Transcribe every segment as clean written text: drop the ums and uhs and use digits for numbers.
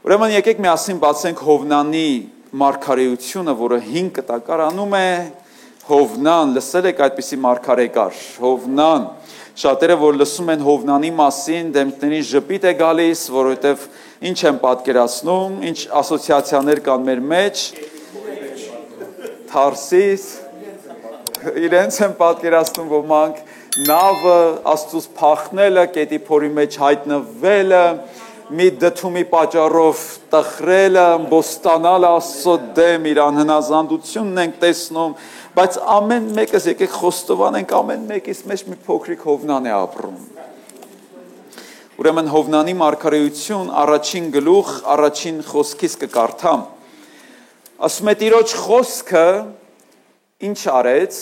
Ուրեմն եկեք միասին բացենք Հովնանի մարգարեությունը, որը 5 կտակարանում է Հովնան, լսել եք այդպիսի մարգարե կար, Հովնան, շատերը որ լսում են Հովնանի մասին, դեմքներին ժպիտ է գալիս, որովհետև ինչ են պատկերացնում, ինչ ասոցիացիաներ կան մեր մեջ, Թարսիս, իրենց են պատկերացնում ոմանք, նավը, Աստծուց փախնելը, կետի փորի մեջ հայտնվելը, մի դդումի պատճառով տխրելը, բոստանալը Աստծո դեմ, իր անհնազանդությունն ենք տեսնում, բայց ամեն մեկս եկեք խոստովանենք, ամեն մեկից մեջ մի փոքրիկ Հովնան է ապրում։ Ուրեմն Հովնանի մարգարեություն առաջին գլուխ, առաջին խոսքից կկարդամ։ Ասում է Տիրոջ խոսքը ինչ արեց,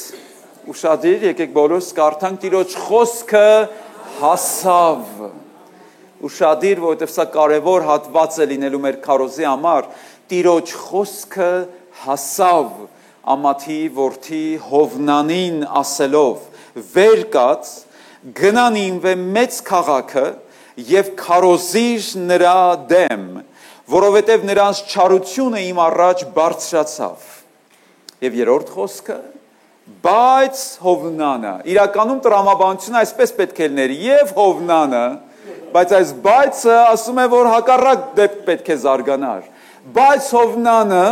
ուշադիր, եկեք բոլորս կարդանք Տիրոջ խոսքը հասավ։ Ուշադիր, որովհետև սա կարևոր հատված է լինելու մեր քարոզի համար, Տիրոջ խոսքը հասավ Ամաթի որդի Հովնանին ասելով, վեր կաց, գնա Նինվե մեծ քաղաքը եւ քարոզիր նրա դեմ, որովհետև նրանց չարությունը իմ առաջ բարձրացավ։ Եվ երրորդ խոսքը, բայց Հովնանը, իրականում տրամաբանությունը այսպես պետք է լիներ, եւ Հովնանը, բայց այս բայցը ասում է, որ հակառակ դեպք պետք է զարգանար։ Բայց Հովնանը,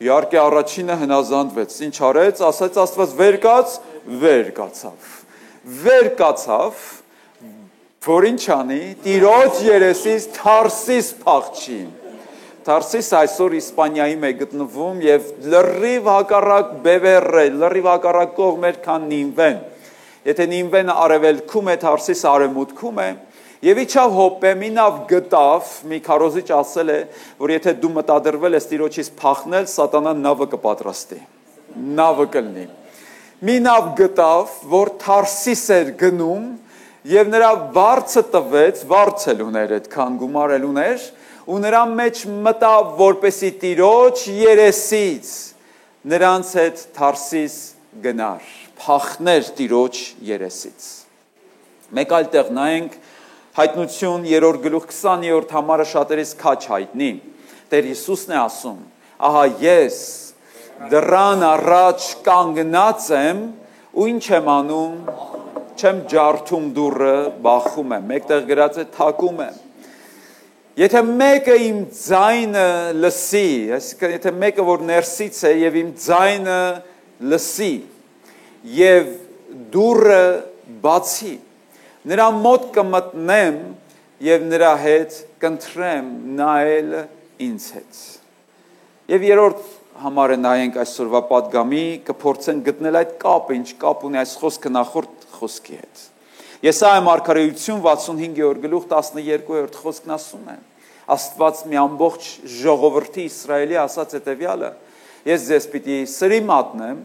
իհարկե առաջինը հնազանդվեց, ինչ արեց, ասաց Աստված վեր կացավ, որ ինչ անի, Տիրոջ երեսից Թարսիս փախչի։ Թարսիս այսօր Իսպանիայում է գտնվում եւ լրիվ հակառակ բևեռ է, լրիվ հակառակ կողմեր, քան Նինվեն։ Եթե Նինվեն արևելքում է, Թարսիս արևմուտքում է, եւ իջավ հոպե, մի նավ գտավ, մի քարոզիչ ասել է, որ եթե դու մտադրվել ես Տիրոջից փախնել, սատանան նավը կպատրաստի, նավը կլինի։ Մի նավ գտավ, որ Թարսիս էր գնում, եւ նրա վարձը տվեց, վարձ էլ ուներ, այդքան գումար էլ ուներ, ու նրա մեջ մտավ, որպեսի Տիրոջ երեսից նրանց հետ Թարսիս գնար, փախներ Տիրոջ երեսից։ Մեկ այլ տեղ նայենք Հայտնություն 3-րդ գլուխ 20-րդ համարը շատերից քաչ հայտնի։ Տեր Հիսուսն է ասում. ահա ես դռան առաջ կանգնած եմ ու ինչ եմ անում, չեմ ջարդում դուռը, բախում եմ, մեկտեղ գրած է թակում եմ։ Եթե մեկը իմ ձայնը լսի, այսինքն եթե մեկը որ ներսից է եւ իմ ձայնը լսի եւ դուռը բացի, նրա մոտ կմտնեմ եւ նրա հետ կընտրեմ նայել ինձ հետ։ Եվ երրորդ համարը նայենք այսօրվա պատգամի, կփորձենք գտնել այդ կապը, ինչ կապ ունի այս խոսքը նախորդ խոսքի հետ։ Եսայա մարգարեություն 65-րդ գլուխ 12-րդ խոսքն ասում է. Աստված մի ամբողջ ժողովրդի Իսրայելի ասաց հետևյալը. ես ձեզ պիտի սրի մատնեմ,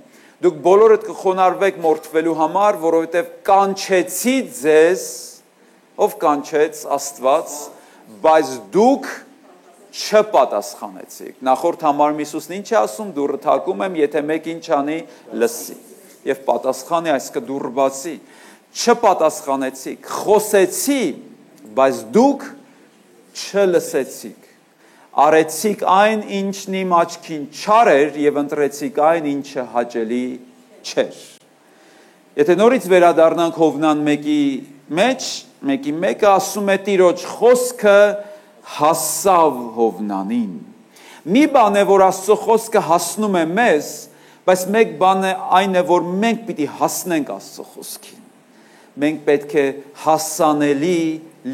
դուք բոլորդ կխոնարհվեք մորթվելու համար, որովհետև կանչեցի ձեզ, ով կանչեց Աստված, բայց դուք չպատասխանեցիք։ Նախորդ համարում Հիսուսն ինչ է ասում, դուռը թակում եմ, եթե մեկ ինչ անի, լսի։ Եվ պատասխանի այսինքն դուռը բացի, չպատասխանեցիք, խոսեցի, բայց դուք չլսեցիք։ Արեցիք այն, ինչն իմ աչքին չար էր եւ ընտրեցիք այն, ինչը հաճելի չէր։ Եթե նորից վերադառնանք Հովնան 1-ի մեջ, 1-ը ասում է Տիրոջ խոսքը հասավ Հովնանին։ Մի բան է, որ Աստծո խոսքը հասնում է մեզ, բայց մեկ բան է այն է, որ մենք պիտի հասնենք Աստծո խոսքին։ Մենք պետք է հասանելի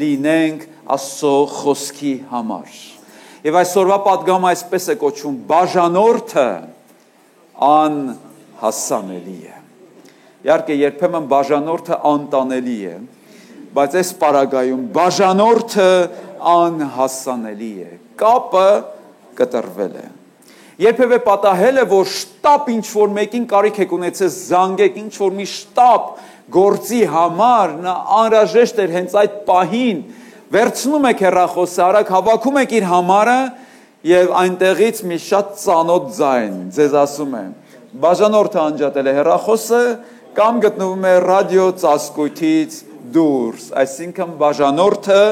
լինենք Աստծո խոսքի համար։ Եվ այսօրվա պատգամը այսպես է կոչվում, բաժանորդը անհասանելի է։ Իհարկե երբեմն բաժանորդը անտանելի է, բայց այս պարագայում բաժանորդը անհասանելի է։ Կապը կտրվել է։ Երբևէ պատահել է, որ շտապ ինչ-որ մեկին կարիք եք ունեցել, զանգեք ինչ-որ մի շտապ գործի համար, նա անհրաժեշտ էր հենց այդ պահին, վերցնում եք հեռախոսը, արագ հավաքում եք իր համարը եւ այնտեղից մի շատ ծանոթ ձայն ձեզ ասում է բաժանորդը անջատել է հեռախոսը կամ գտնվում է ռադիո ծածկույթից դուրս, այսինքն բաժանորդը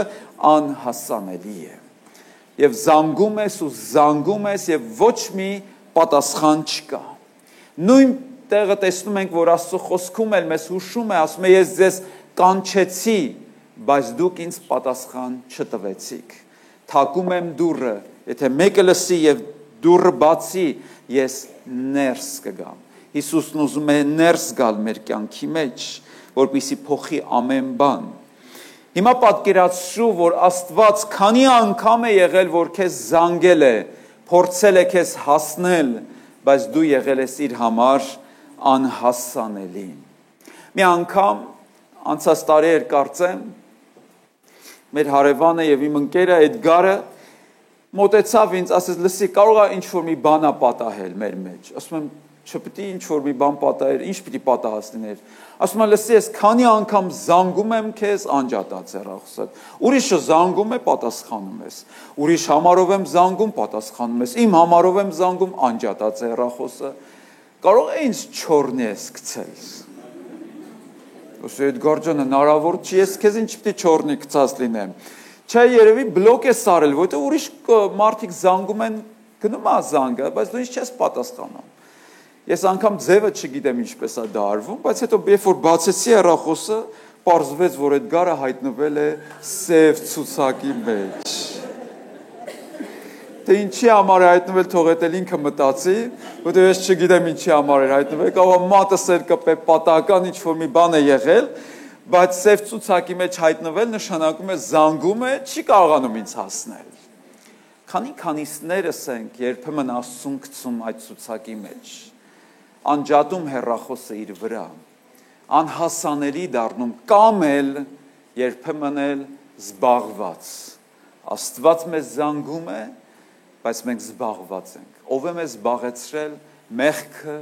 անհասանելի է։ եւ զանգում ես ու զանգում ես եւ ոչ մի պատասխան չկա։ Նույն տեղը տեսնում ենք, որ Աստծո խոսքում էլ մեզ հուշում է, ասում է ես ձեզ կանչեցի, բայց դուք ինձ պատասխան չտվեցիք։ Թակում եմ դուռը, եթե մեկը լսի եւ դուռը բացի, ես ներս կգամ։ Հիսուսն ուզում է ներս գալ մեր կյանքի մեջ, որպեսզի փոխի ամեն բան։ Հիմա պատկերացրու, որ Աստված քանի անգամ է եղել, որ քեզ զանգել է, փորձել է քեզ հասնել, բայց դու եղել ես իր համար անհասանելի։ Մի անգամ անցած տարի էր կարծեմ, մեր հարևանը եւ իմ ընկերը Էդգարը մոտեցավ ինձ, ասեց, լսի, կարող է ինչ-որ մի բան պատահել մեր մեջ։ Ասում եմ, չպետք է ինչ-որ մի բան պատահեր, ինչ պիտի պատահած լիներ։ Ասում եմ, լսի, ես քանի անգամ զանգում եմ քեզ, անջատած հեռախոսը։ Ուրիշը զանգում է, պատասխանում ես։ Ուրիշ համարով եմ զանգում, պատասխանում ես։ Իմ համարով եմ զանգում, անջատած հեռախոսը։ Կարող է ինձ չորնես գցել։ Ոսե Էդգար ջան, հնարավոր չի, ես քեզ ինչ պիտի չորնի գցած լինեմ։ Չէ, երևի բլոկ է սարել, որտեղ ուրիշ մարդիկ զանգում են, գնում է զանգը, բայց դու ինչ չես պատասխանում։ Ես անգամ ձևը չգիտեմ ինչպես է դա արվում, բայց հետո երբ որ բացեցի հեռախոսը, պարզվեց, որ Էդգարը հայտնվել է սև ցուցակի մեջ։ Թե ինչի համար է հայտնվել, թող էլ ինքը մտածի, որտեղ ես չգիտեմ ինչի համար էր հայտնվել, կարող է մատս էր կպել, պատահական ինչ-որ մի բան է եղել, բայց սև ցուցակի մեջ հայտնվել նշանակում է զանգում է, չի կարողանում ինձ հասնել։ Քանիսներս ենք երբեմն Աստծուն գցում այդ ցուցակի մեջ, անջատում հեռախոսը իր վրա, անհասանելի դառնում, կամ էլ երբեմն էլ զբաղված։ Աստված մեզ զանգում է, բայց մենք զբաղված ենք։ Ով է մեզ զբաղեցրել, մեղքը,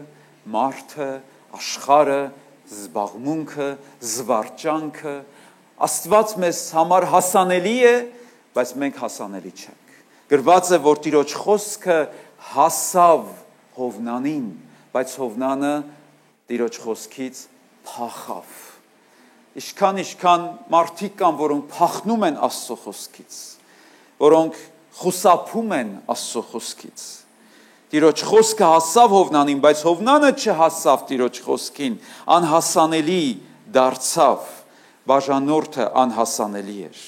մարդը, աշխարհը, զբաղմունքը, զվարճանքը, Աստված մեզ համար հասանելի է, բայց մենք հասանելի չենք։ Գրված է, որ Տիրոջ խոսքը հասավ Հովնանին, բայց Հովնանը Տիրոջ խոսքից փախավ։ Ինչքան մարդիկ կան, որոնք փախնում են Աստծո խոսքից, որոնք խուսափում են Աստծո խոսքից։ Տիրոջ խոսքը հասավ Հովնանին, բայց Հովնանը չհասավ Տիրոջ խոսքին, անհասանելի դարձավ, բաժանորդը անհասանելի էր։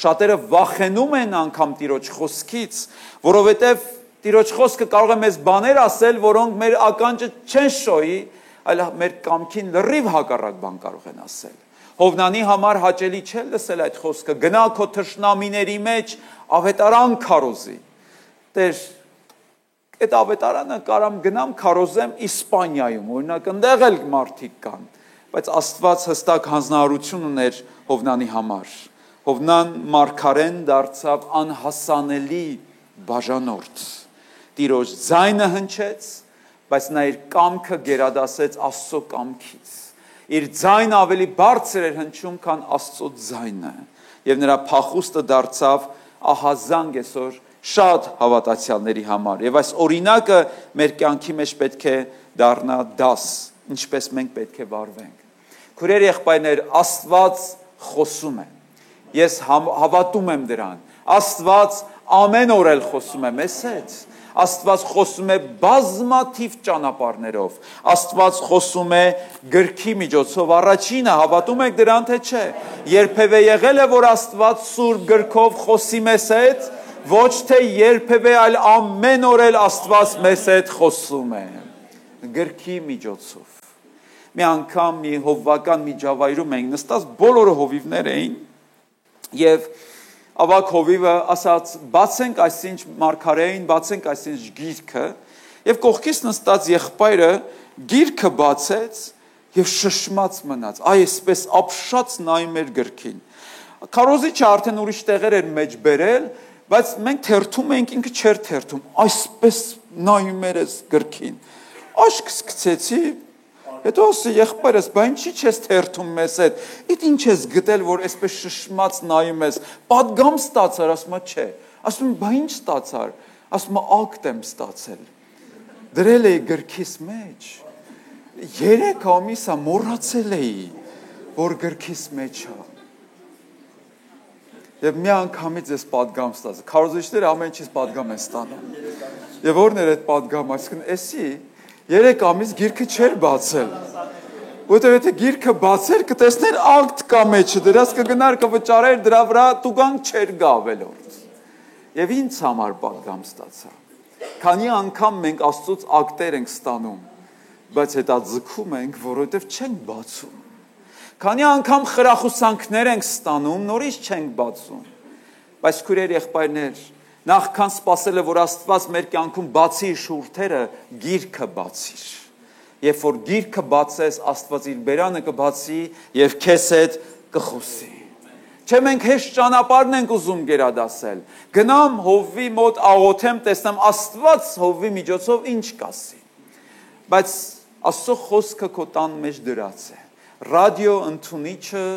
Շատերը վախենում են անգամ Տիրոջ խոսքից, որովհետև Տիրոջ խոսքը կարող է մեզ բաներ ասել, որոնք մեր ականջը չեն շոյի, այլ մեր կամքին լրիվ հակառակ բան կարող են ասել։ Հովնանի համար հաճելի չէ լսել այդ խոսքը, գնա քո թշնամիների մեջ ավետարան քարոզի։ Տեր, այդ ավետարանը կարամ գնամ քարոզեմ Իսպանիայում, օրինակ այնտեղ էլ մարդիկ կան, բայց Աստված հստակ հանձնարարություն ուներ Հովնանի համար։ Հովնան մարգարեն դարձավ անհասանելի բաժանորդ։ Տիրոջ ձայնը հնչեց, բայց նա իր կամքը գերադասեց Աստծո կամքից։ Իր ձայնը ավելի բարձր էր հնչում, քան Աստծո ձայնը, եւ նրա փախուստը դարձավ ահազանգ այսօր շատ հավատացյալների համար։ Եվ այս օրինակը մեր կյանքի մեջ պետք է դառնա դաս, ինչպես մենք պետք է վարվենք։ Քույրեր, եղբայրներ, Աստված խոսում է։ Ես հավատում եմ դրան։ Աստված ամեն օր էլ խոսում է մեզ հետ։ Աստված խոսում է բազմաթիվ ճանապարհներով։ Աստված խոսում է գրքի միջոցով։ Առաջինը հավատում եք դրան, թե չէ։ Երբևէ եղել է, որ Աստված սուրբ գրքով խոսի մեզ հետ, ոչ թե երբևէ, այլ ամեն օր էլ Աստված մեզ հետ խոսում է գրքի միջոցով։ Մի անգամ մի հովվական միջավայրում էինք նստած, բոլորը հովիվներ էին, եւ ավակ հովիվը ասաց, բացենք այսինչ մարգարեին, բացենք այսինչ գիրքը, եւ կողքից նստած եղբայրը գիրքը բացեց եւ շշմած մնաց, այսպես ապշած նայում էր գրքին։ Քարոզիչը արդեն ուրիշ տեղեր էր մեջ բերել, բայց մենք թերթում էինք, ինքը չէր թերթում, այսպես նայում էր այս գրքին։ Աշկ սկսեցի, հետո ասի եղբայրս, բա ինչի՞ չես թերթում մեզ հետ։ Իդ ինչ ես գտել, որ այսպես շշմած նայում ես։ Պատգամ ստացար, ասում է, չէ։ Ասում եմ, բա ինչ ստացար։ Ասում է, ակտ եմ ստացել։ Դրել էի գրքիս մեջ։ 3 ամիս մոռացել էի, որ գրքիս մեջ է։ Եվ մի անգամից ես պատգամ ստացա։ Քարոզիչները ամեն ինչից պատգամ են ստանում։ Եվ որն էր այդ պատգամը, այսինքն էսի 3 ամիս գիրքը չէր բացել։ Որտեղ եթե գիրքը բացեր, կտեսներ ակտ կա մեջը, դրած կգնար կվճարեր դրա վրա տուգանք չէր գա ավելորդ։ Եվ ինձ համար պատգամ ստացա։ Քանի անգամ մենք Աստծոց ակտեր ենք ստանում, բայց հետո ձգում ենք, որովհետև չենք բացում։ Քանի անգամ խրախուսանքներ ենք ստանում, նորից չենք բացում։ Բայց քույրեր, եղբայրներ, նախքան սпасելը, որ Աստված մեր կյանքում բացի շուրթերը, գիրքը բացիր։ Երբ որ գիրքը բացես, Աստված իր բերանը կբացի եւ քեզ հետ կխոսի։ Չէ մենք հեշտ ճանապարհն ենք ուզում գերադասել։ Գնամ Հովվի մոտ աղոթեմ, տեսնեմ Աստված Հովվի միջոցով ինչ կասի։ Բայց Աստծո խոսքը քո տան մեջ դրած է։ Ռադիո ընդունիչը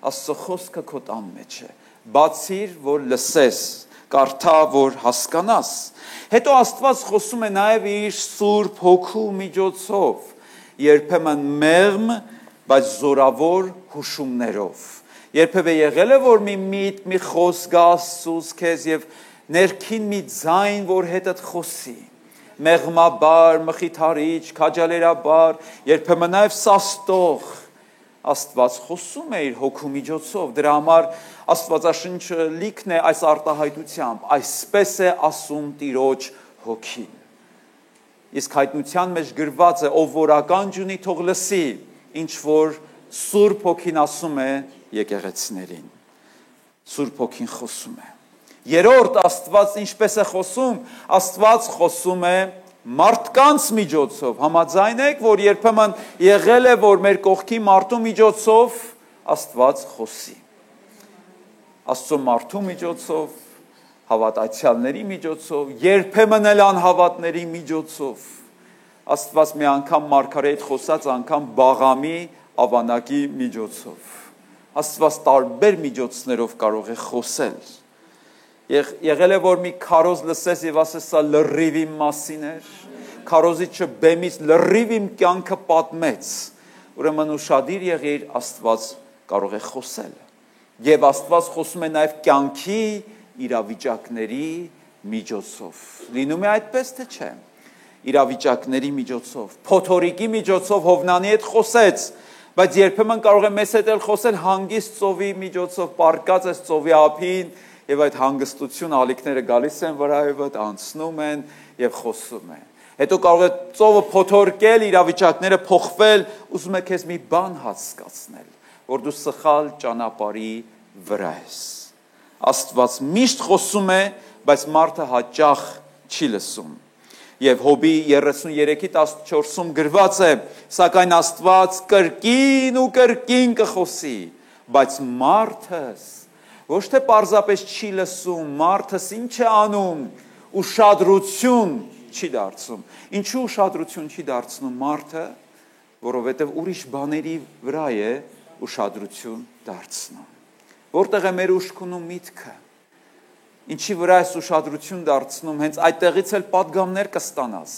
Աստծո խոսքը քո տան մեջ է։ Բացիր, որ լսես, կարդա, որ հասկանաս։ Հետո Աստված խոսում է նաև իր Սուրբ Հոգու միջոցով, երբեմն մեղմ, բայց զորավոր հուշումներով։ Երբևէ եղել է, որ մի միտք, մի խոսք գա Աստծուց քեզ եւ ներքին մի ձայն, որ հետդ խոսի։ Մեղմաբար, մխիթարիչ, քաջալերաբար, երբեմն նաև սաստող։ Աստված խոսում է իր հոգու միջոցով, դրա համար Աստվածաշունչը լիքն է այս արտահայտությամբ, այսպես է ասում Տիրոջ հոգին։ Իսկ հայտնության մեջ գրված է, ով որ ականջ ունի, թող լսի, ինչ որ Սուրբ Հոգին ասում է եկեղեցիներին։ Սուրբ Հոգին խոսում է։ Երրորդ Աստված ինչպես է խոսում, Աստված խոսում է մարդկանց միջոցով, համաձայն եք, որ երբեմն եղել է, որ մեր կողքի մարդու միջոցով Աստված խոսի։ Աստծո մարդու միջոցով, հավատացյալների միջոցով, երբեմն էլ անհավատների միջոցով։ Աստված մի անգամ մարգարեիդ խոսած անգամ Բաղամի ավանակի միջոցով։ Աստված տարբեր միջոցներով կարող է խոսել։ Եղել է, որ մի քարոզ լսես եւ ասես սա լրիվ իմ մասին էր, քարոզիչը բեմից լրիվ իմ կյանքը պատմեց, ուրեմն ուշադիր եղիր, Աստված կարող է խոսել։ Եվ Աստված խոսում է նաև կյանքի իրավիճակների միջոցով։ Լինում է այդպես թե չէ։ Իրավիճակների միջոցով, փոթորիկի միջոցով Հովնանի հետ խոսեց, բայց երբեմն կարող է մեզ հետ էլ խոսել հանգիստ ծովի միջոցով, պառկած ես ծովի ափին, եւ այդ հանգստություն ալիքները գալիս են վրայովդ, անցնում են եւ խոսում են։ Հետո կարող է ծովը փոթորկել, իրավիճակները փոխվել, ուզում է քեզ մի բան հասկացնել, որ դու սխալ ճանապարհի վրա ես։ Աստված միշտ խոսում է, բայց մարդը հաճախ չի լսում։ Եվ Հոբի 33:14-ում գրված է, սակայն Աստված կրկին ու կրկին կխոսի, բայց մարդս ոչ թե պարզապես չի լսում, մարդս ինչ է անում, ուշադրություն չի դարձնում։ Ինչու ուշադրություն չի դարձնում մարդը, որովհետև ուրիշ բաների վրա է ուշադրություն դարձնում։ Որտեղ է մեր ուշքն ու միտքը։ Ինչի վրա ես ուշադրություն դարձնում, հենց այդտեղից էլ պատգամներ կստանաս։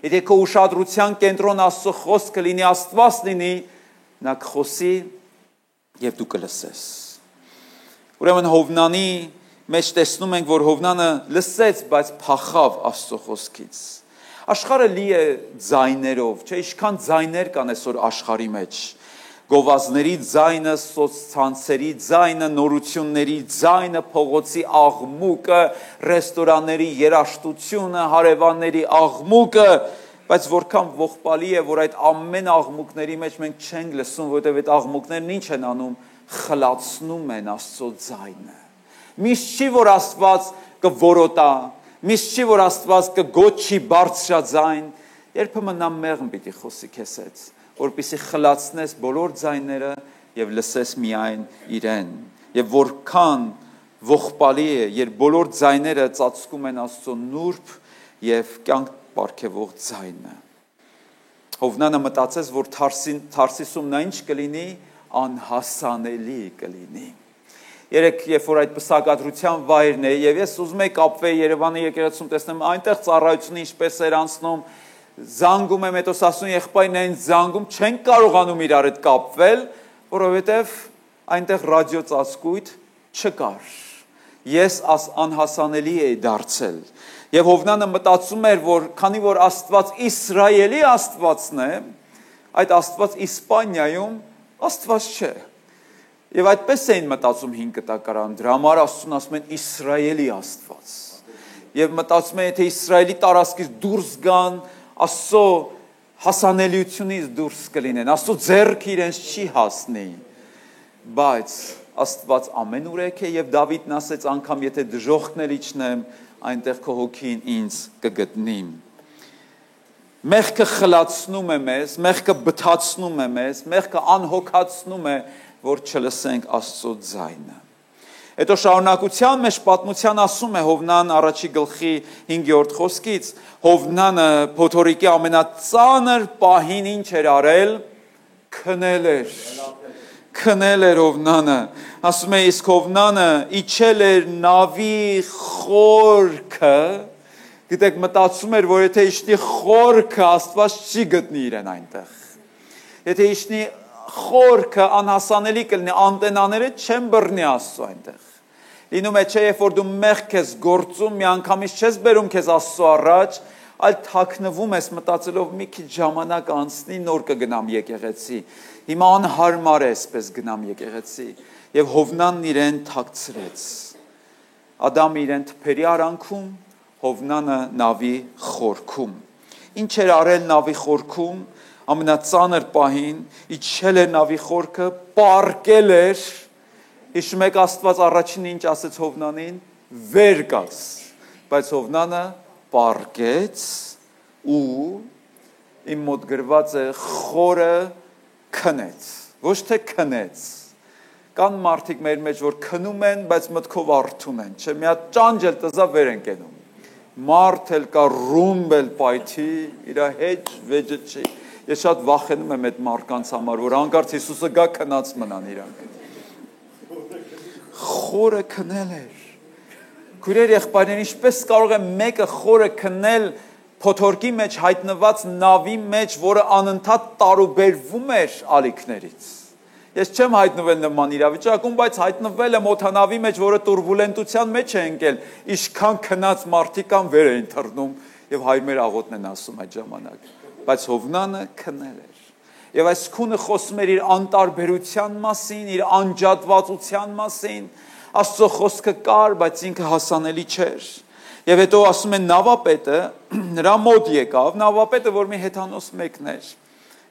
Եթե քո ուշադրության կենտրոն Աստծո խոսքը լինի, Աստված լինի, նա կխոսի եւ դու կլսես։ Ուրեմն Հովնանի մեջ տեսնում ենք, որ Հովնանը լսեց, բայց փախավ Աստծո խոսքից։ Աշխարհը լի է ձայներով, չէ՞, ինչքան ձայներ կան այսօր աշխարհի մեջ։ Գովազների ձայնը, սոցցանցերի ձայնը, նորությունների ձայնը, փողոցի աղմուկը, ռեստորանների երաժշտությունը, հարևանների աղմուկը, բայց որքան ողբալի է, որ այդ ամեն աղմուկների մեջ մենք չենք լսում, որովհետև այդ աղմուկներն ինչ են անում, խլացնում են Աստծո ձայնը։ Միշտ չի, որ Աստված կորոտա, միշտ չի, որ Աստված կգոչի բարձրաձայն, երբեմն նա մեղմ պիտի խոսի քեզ հետ, որպեսզի խլացնես բոլոր ձայները եւ լսես միայն իրեն։ Եվ որքան ողբալի է, երբ բոլոր ձայները ծածկում են Աստծո նուրբ եւ կյանք պարգևող ձայնը։ Հովնանը մտածեց, որ Թարսիսում նա ինչ կլինի, անհասանելի կլինի։ Երեք, երբ որ այդ պսակադրության վայրն է, եւ ես ուզում եմ կապվել Երևանի եկեղեցում, տեսնեմ այնտեղ ծառայությունը ինչպես էր անցնում, զանգում եմ, հետո ասում եղբայրն այն զանգում, չեն կարողանում իրար հետ կապվել, որովհետեւ այնտեղ ռադիո ծածկույթ չկար։ ես անհասանելի էի դարձել։ Եվ Հովնանը մտածում էր, որ քանի որ Աստված Իսրայելի Աստվածն է, այդ Աստված Իսպանիայում Աստված չէ։ Եվ այդպես էին մտածում 5 կտակարան, դրա համար Աստծուն ասում են Իսրայելի Աստված։ Եվ մտածում են, եթե Իսրայելի տարածքից դուրս գան, Աստծո հասանելիությունից դուրս կլինեն, Աստծո ձեռքը իրենց չի հասնի։ Բայց Աստված ամենուրեք է եւ Դավիթն ասեց անգամ եթե դժոխքներ իջնեմ, այնտեղ քո հոգին ինձ կգտնի։ Մեղքը խլացնում է մեզ, մեղքը բթացնում է մեզ, մեղքը անհոգացնում է, որ չլսենք Աստծո ձայնը։ Հետո շարունակության մեջ պատմության ասում է Հովնան առաջի գլխի 5-րդ խոսքից, Հովնանը փոթորիկի ամենածանր պահին ինչ էր արել, քնել էր Հովնանը, ասում է իսկ Հովնանը իջել էր նավի խորքը, գիտեք մտածում էր, որ եթե իջնի խորքը, Աստված չի գտնի իրեն այնտեղ, եթե իջնի խորքը անհասանելի կլինի, անտենաները չեն բռնի Աստծո այնտեղ։ Լինում է չէ, երբ որ դու մեղք ես գործում, միանգամից չես բերում քեզ Աստծո առաջ, այլ թաքնվում ես մտածելով մի քիչ ժամանակ անցնի, նոր կգնամ եկեղեցի։ Հիմա անհարմար է այսպես գնամ եկեղեցի։ Եվ Հովնանն իրեն թաքցրեց։ Ադամը իրեն թփերի արանքում, Հովնանը նավի խորքում։ Ինչ էր արել նավի խորքում, ամենածանր պահին, իջել էր նավի խորքը, պառկել էր, հիշում եք Աստված առաջինը ինչ ասեց Հովնանին, վեր կաց, բայց Հովնանը պառկեց ու իմ մոտ գրված է խորը քնեց, ոչ թե քնեց, կան մարդիկ մեր մեջ, որ քնում են, բայց մտքով արթուն են, չէ, մի հատ ճանճ էլ տզա վեր են կենում, մարդ էլ կա ռումբ էլ պայթի, իրա հետ վեջը չի, ես շատ վախենում եմ այդ մարդկանց համար, որ անկարծ Հիսուսը գա քնած մնան իրանք, խորը քնել էր, քույրեր եղբայրներ, ինչպես կարող է մեկը խորը քնել փոթորկի մեջ հայտնված նավի մեջ, որը անընդհատ տարուբերվում էր ալիքներից։ Ես չեմ հայտնվել նման իրավիճակում, բայց հայտնվել եմ օդանավի մեջ, որը տուրբուլենտության մեջ է ընկել, ինչքան քնած մարդիկ կան վեր էին թռնում եւ հայր աղոթն են ասում այդ ժամանակ։ Բայց Հովնանը քնել էր։ Եվ այս քունը խոսում էր իր անտարբերության մասին, իր անջատվածության մասին, Աստծո խոսքը կար, բայց ինքը հասանելի չէր։ Եվ հետո ասում են նավապետը նրա մոտ եկավ, նավապետը որ մի հեթանոս մեկն էր։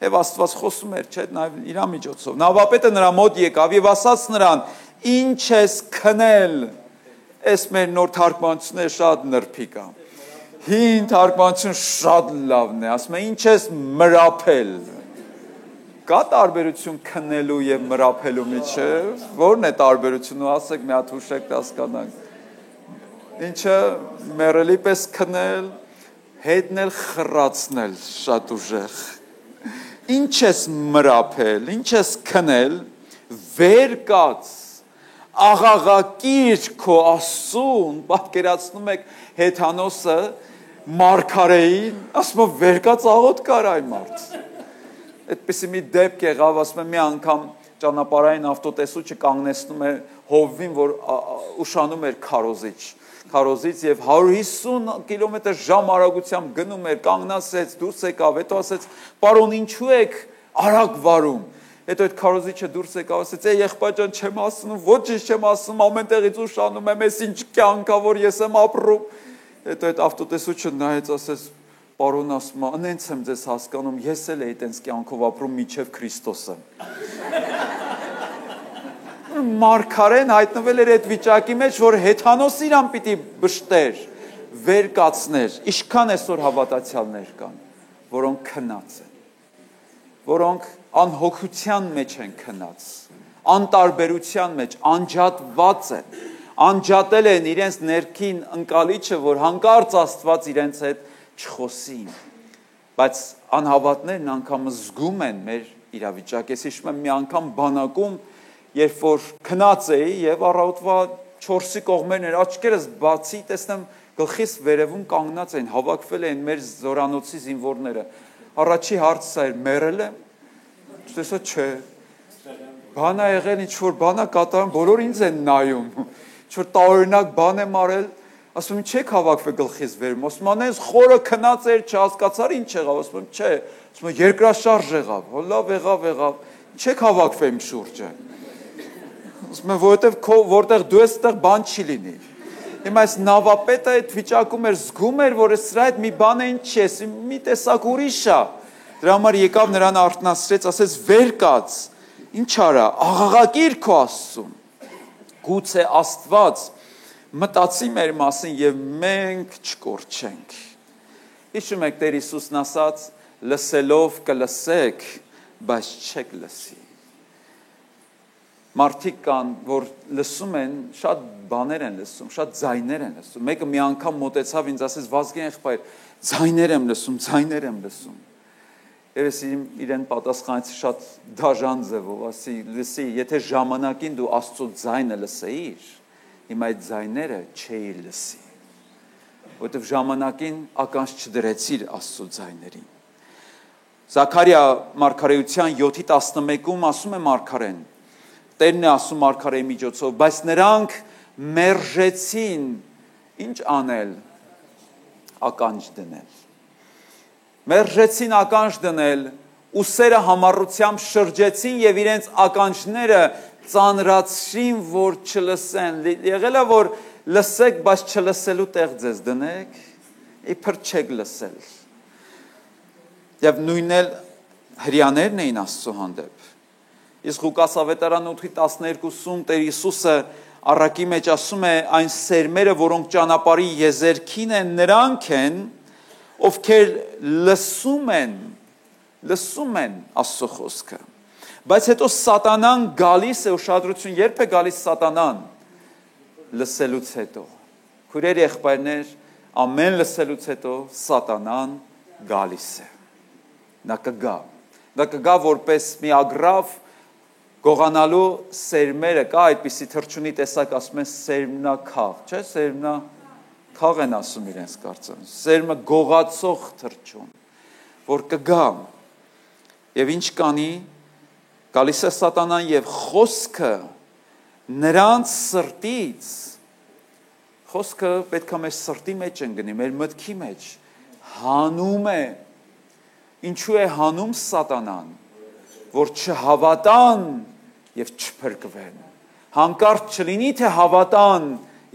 Եվ Աստված խոսում էր, չէ՞, նաև իր միջոցով։ Նավապետը նրա մոտ եկավ եւ ասաց նրան. «Ինչ ես քնել»։ Այս մեր նոր թարգմանությունները շատ նրբիկ է։ Հին թարգմանություն շատ լավն է, ասում է ինչ ես մրափել։ Կա տարբերություն քնելու եւ մրափելու միջեւ, ո՞րն է տարբերությունը, ասեք մի հատ հուշեք հասկանանք։ Ինչը մեռելի պես քնել, հետն էլ խռացնել շատ ուժեղ։ Ինչ ես մրափել, ինչ ես քնել, վեր կաց, աղաղակիր քո Աստծուն, պատկերացնում եք հեթանոսը մարգարեին, ասում է վեր կաց աղոթ կար այն մարդ։ Այդպիսի մի դեպք եղավ, ասում եմ մի անգամ ճանապարհային ավտոտեսուչը կանգնեցնում է հովվին, որ ուշանում էր քարոզից եւ 150 կմ/ժ արագությամբ գնում էր, կանգնացեց, դուրս եկավ, հետո ասեց. «Պարոն, ինչու եք արագ վարում»։ Հետո այդ քարոզիչը դուրս եկավ, ասեց. «Եղբայր ջան, չեմ ասում, ոչինչ չեմ ասում, ամեն տեղից ուշանում եմ, ես ինչ կյանք ա, որ ես եմ ապրում»։ Հետո այդ ավտոտեսուչը նայեց, ասեց. «Պարոն, ասում եմ, անենց եմ ձեզ հասկանում, ես էլ էի տենց կյանքով ապրում մինչև Քրիստոսը»։ Մարգարեն հայտնվել էր այդ վիճակի մեջ, որ հեթանոս իրան պիտի բշտեր, վեր կացներ։ Ինչքան այսօր հավատացյալներ կան, որոնք քնած են, որոնք անհոգության մեջ են քնած, անտարբերության մեջ, անջատված են, անջատել են իրենց ներքին ընկալիչը, որ հանկարծ Աստված իրենց հետ չխոսին, բայց անհավատներն անգամ զգում են մեր իրավիճակը։ Ես հիշում եմ մի անգամ բանակում, երբ որ քնած էի եւ առավոտվա 4-ի կողմերն էր, աչքերս բացի, տեսնեմ գլխիս վերևում կանգնած են, հավաքվել են մեր զորանոցի զինվորները։ Առաջի հարցը էր՝ մեռել եմ։ Տեսա չէ։ Բանա եղել ինչ որ բանա կատարում, բոլոր ինձ են նայում։ Ինչ-որ տարօրինակ բան եմ արել, ասում եմ չեք հավաքվել գլխից վերում, ասում անես խորը քնած էր, չհասկացար ինչ եղավ, ասում եմ չէ, ասում եմ երկրաշարժ եղավ, հո լավ եղավ, չեք հավաքվել իմ շուրջը։ Ասում եմ որտեղ դու ես, այդտեղ բան չի լինի։ Հիմա այս նավապետը այդ վիճակում էր, զգում էր, որ սրա այդ մի բան է ինչ ես, մի տեսակ ուրիշ է։ Դրա համար եկավ նրան արթնացրեց, ասեց վեր կաց, ինչ արա, աղաղակիր քո Աստծուն։ Գուցե Աստված մտածի մեր մասին եւ մենք չկորչենք։ Հիշում եք Տեր Հիսուսն ասաց. լսելով կլսեք, բայց չեք լսի։ Մարդիկ կան, որ լսում են, շատ բաներ են լսում, շատ ձայներ են լսում։ Մեկը մի անգամ մոտեցավ ինձ ասեց. Վազգեն եղբայր, ձայներ եմ լսում։ Եվ ես իրեն պատասխանեցի շատ դաժան ձևով, ասի, լսի, եթե ժամանակին դու Աստծո ձայնը լսեիր, հիմա այդ ձայները չէիր լսի։ Որովհետև ժամանակին ականջ չդրեցիր Աստծո ձայներին։ Զաքարիա մարգարեության 7:11-ում ասում է մարգարեն, Տերն է ասում մարգարեի միջոցով, բայց նրանք մերժեցին, ինչ անել, ականջ դնել։ Մերժեցին ականջ դնել, ուսերը համառությամբ շրջեցին եւ իրենց ականջները ծանրացրին, որ չլսեն։ Եղել է, որ լսեք, բայց չլսելու տեղ ձեզ դնեք, իբր չեք լսել։ Եվ նույնն էլ հրյաներն էին Աստծո հանդեպ։ Իսկ Ղուկաս ավետարան 8:12-ում Տեր Հիսուսը առակի մեջ ասում է այն սերմերը, որոնք ճանապարհի եզերքին են, նրանք են, ովքեր լսում են Աստծո խոսքը։ Բայց հետո սատանան գալիս է, ուշադրություն, երբ է գալիս սատանան, լսելուց հետո։ Քույրեր, եղբայրներ, ամեն լսելուց հետո սատանան գալիս է։ Նա կգա որպես մի ագրավ գողանալու սերմերը, կա այդպիսի թռչունի տեսակ, ասում են սերմնակաղ, չէ, սերմնակաղ են ասում իրենց կարծեմ, սերմը գողացող թռչուն, որ կգա, և ինչ կանի, գալիս է սատանան և խոսքը նրանց սրտից, խոսքը պետք է մեր սրտի մեջ են գնի, մեր մտքի մեջ, հանում է, ինչու է հանում սատանան, որ չհավատան և չփրկվեն, հանկարծ չլինի, թե հավատան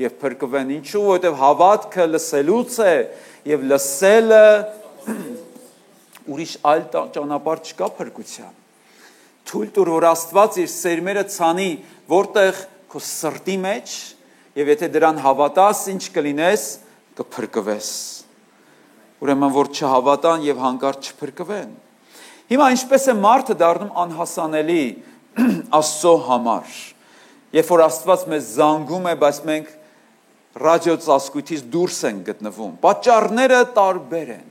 և փրկվեն, ինչու, որովհետև հավատքը լսելուց է և լսելը ուրիշ այլ ճանապարհ չկա փրկության։ Թույլ տուր, որ Աստված իր սերմերը ցանի որտեղ քո սրտի մեջ և եթե դրան հավատաս, ինչ կլինես, կփրկվես։ Ուրեմն որ չհավատան և հանկարծ չփրկվեն։ Հիմա ինչպես է մարդը դառնում անհասանելի Աստծո համար։ Երբ որ Աստված մեզ զանգում է, բայց մենք ռադիոծածկույթից դուրս են գտնվում։ Պատճառները տարբեր են։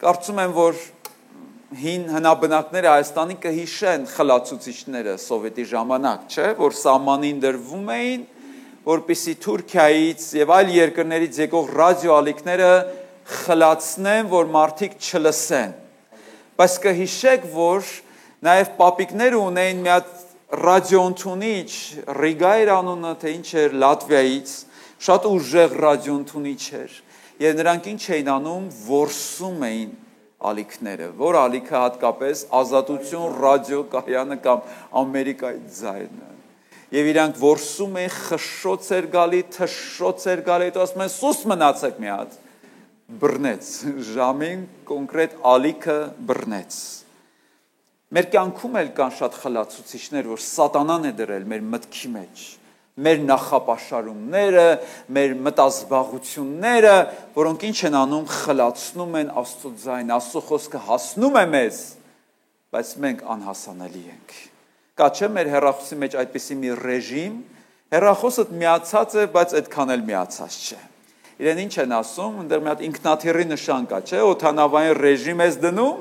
Կարծում եմ, որ հին հնաբնակները Հայաստանի կհիշեն խլացուցիչները սովետի ժամանակ, չէ, որ սահմանին դրվում էին, որպեսզի Թուրքիայից և այլ երկրներից եկող ռադիոալիքները խլացնեն, որ մարդիկ չլսեն։ Բայց կհիշեք, որ նաև պապիկներ ունեին մի հատ ռադիոընդունիչ, Ռիգա էր անունը, թե ինչ էր, Լատվիայից, շատ ուժեղ ռադիոընդունիչ էր, և նրանք ինչ էին անում, որսում էին ալիքները, որ ալիքը հատկապես Ազատություն ռադիոկայանը կամ Ամերիկայի ձայնը, և իրանք որսում էին, խշշոց էր գալի, թշշոց էր գալի, հետո ասում են սուս մնացեք մի հատ, բռնեց, ժամին կոնկրետ ալիքը բռնեց։ Մեր կյանքում էլ կան շատ խլացուցիչներ, որ սատանան է դրել մեր մտքի մեջ, մեր նախապաշարումները, մեր մտազբաղությունները, որոնք ինչ են անում, խլացնում են Աստծո ձայնը, Աստծո խոսքը հասնում է մեզ, բայց մենք անհասանելի ենք։ Կա չէ մեր հեռախոսի մեջ այդպիսի մի ռեժիմ, հեռախոսդ միացած է, բայց այդքան էլ միացած չէ։ Իրեն ինչ են ասում, ընդեր մի հատ ինքնաթիռի նշան կա, չէ, օդանավային ռեժիմ ես դնում,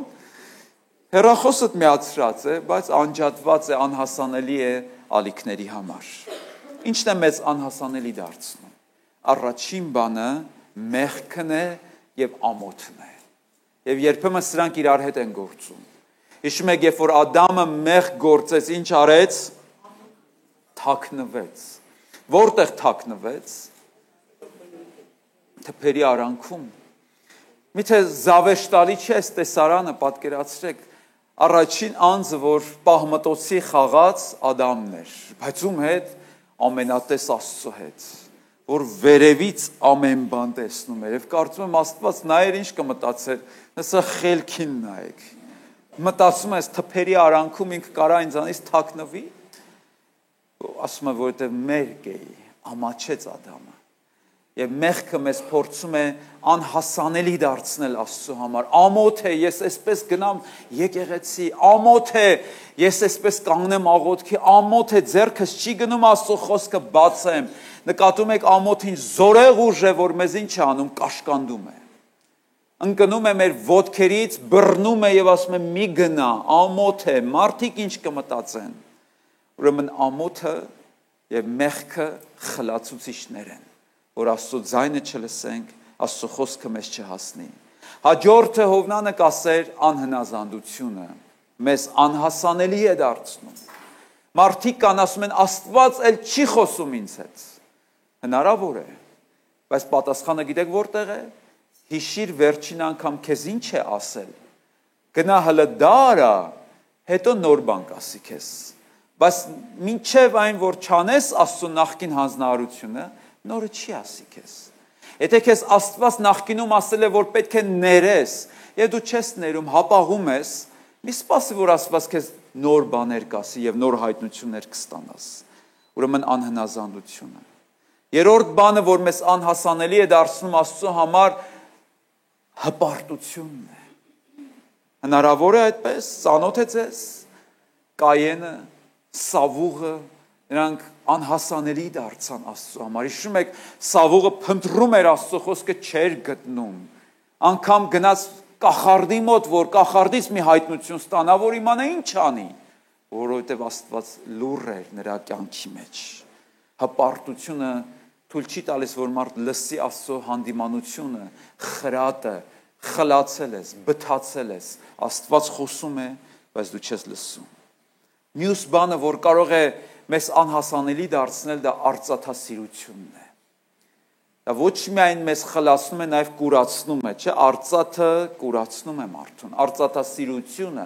հեռախոսդ միացրած է, բայց անջատված է, անհասանելի է ալիքների համար։ Ինչն է մեզ անհասանելի դարձնում։ Առաջին բանը մեղքն է և ամոթն է։ Եվ երբեմն սրանք իրար հետ են գործում։ Հիշում եք, երբ որ Ադամը մեղք գործեց, ինչ արեց, թաքնվեց։ Որտեղ թաքնվեց։ Թփերի արանքում։ Միթե զավեշտալի չէ այս տեսարանը, պատկերացրեք, առաջին անձը, որ պահմտոցի խաղաց Ադամն էր, բայց ում հետ, ամենատես Աստծո հետ, որ վերևից ամեն բան տեսնում էր, եւ կարծում եմ Աստված նայեր ինչ կմտածեր, հեսա խելքին նայեք, մտածում ես թփերի արանքում ինքը կարա ինձանից թաքնվի, ասում է, որովհետեւ մերկ էի, ամաչեց Ադամը, եւ մեղքը մեզ փորձում է անհասանելի դարձնել Աստծո համար, ամոթ է, ես այսպես գնամ եկեղեցի, ամոթ է, ես այսպես կանգնեմ աղոթքի, ամոթ է, ձեռքս չի գնում Աստծո խոսքը բացեմ, նկատում եք ամոթին զորեղ ուժ է, որ մեզ ինչ է անում, կաշկանդում է, ընկնում է մեր ոտքերից, բռնում է եւ ասում է մի գնա, ամոթ է, մարդիկ ինչ կմտածեն, ուրեմն ամոթը եւ մեղքը խլացուցիչներ են, որ Աստծո ձայնը չլսենք, Աստծո խոսքը մեզ չհասնի։ Հաջորդը Հովնանը կասեր անհնազանդությունը, մեզ անհասանելի է դարձնում։ Մարդիկ կան ասում են Աստված էլ չի խոսում ինձ հետ։ Հնարավոր է, բայց պատասխանը գիտեք որտեղ է։ Հիշիր վերջին անգամ քեզ ինչ է ասել։ Գնա հələ դա արա, հետո նոր բան կասի քեզ։ Բայց մինչև այն որ չանես Աստծո նախկին հանձնարարությունը, նորը չի ասի քեզ։ Եթե քեզ Աստված նախկինում ասել է, որ պետք է ներես, եւ դու չես ներում, հապաղում ես, մի սպասի, որ Աստված քեզ նոր բաներ կասի եւ նոր հայտնություններ կստանաս։ Ուրեմն անհնազանդությունը։ Երրորդ բանը, որ մեզ անհասանելի է դարձնում Աստծո համար, հպարտությունն է։ Հնարավոր է այդպես, ծանոթ է ձեզ, Կայենը, Սավուղը, նրանք անհասանելի դարձան Աստծո համար։ Հիշում եք, Սավուղը փնտրում էր Աստծո խոսքը, չէր գտնում։ Անգամ գնաց կախարդի մոտ, որ կախարդից մի հայտնություն ստանա, որ իմանա ինչ անի, որովհետև Աստված լուռ էր նրա կյանքի մեջ։ Հպարտությունը թույլ չի տալիս, որ մարդ լսի Աստծո հանդիմանությունը, խրատը, խլացել ես, բթացել ես, Աստված խոսում է, բայց դու չես լսում։ Մյուս բանը, որ կարող է մեզ անհասանելի դարձնել, դա արծաթասիրությունն է։ Դա ոչ միայն մեզ խլացնում է, նաև կուրացնում է, չէ՞, արծաթը կուրացնում է մարդուն։ Արծաթասիրությունը,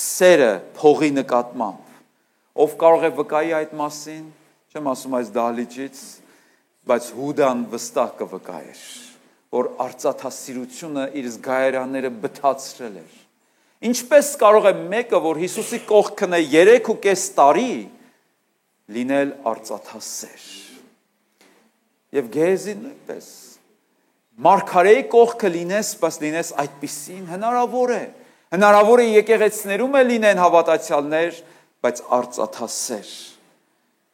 սերը փողի նկատմամբ։ Ով կարող է վկայի այդ մասին, չեմ ասում այս դահլիճից, բայց Հուդան վստահ կվկայեր, որ արծաթասիրությունը իր զգայարանները բթացրել էր։ Ինչպես կարող է մեկը, որ Հիսուսի կողքն է 3.5 տարի, լինել արծաթասեր։ Եվ Գեհեզին նույնպես։ Մարգարեի կողքը լինես, բայց լինես այդպիսին, հնարավոր է։ Հնարավոր է եկեղեցիներում է լինեն հավատացյալներ, բայց արծաթասեր։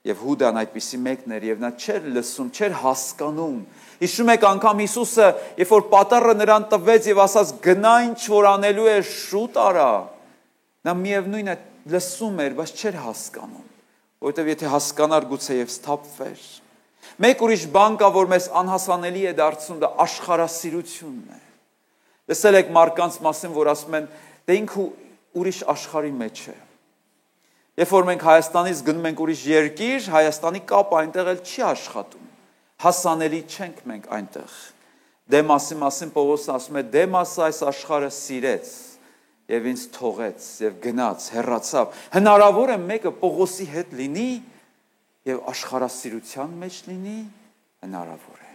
Եվ Հուդան այդպիսի մեկն էր, եւ նա չէր լսում, չէր հասկանում։ Հիշում եք անգամ Հիսուսը, երբ որ պատառը նրան տվեց եւ ասաց գնա ինչ որ անելու է, շուտ արա։ Նա միևնույն է լսում էր, բայց չէր հասկանում, որովհետեւ եթե հասկանար գուցե եւ սթափվեր։ Մեկ ուրիշ բան կա, որ մեզ անհասանելի է դարձնում, դա աշխարհասիրությունն է։ Լսել եք մարդկանց մասին, որ ասում են, դե ինքը ուրիշ աշխարհի մեջ է։ Երբ որ մենք Հայաստանից գնում ենք ուրիշ երկիր, Հայաստանի կապը այնտեղ էլ չի աշխատում։ Հասանելի չենք մենք այնտեղ։ Դեմասի մասին Պողոսը ասում է, Դեմասը այս աշխարհը սիրեց եւ ինձ թողեց եւ գնաց, հեռացավ։ Հնարավոր է մեկը Պողոսի հետ լինի եւ աշխարհասիրության մեջ լինի, հնարավոր է։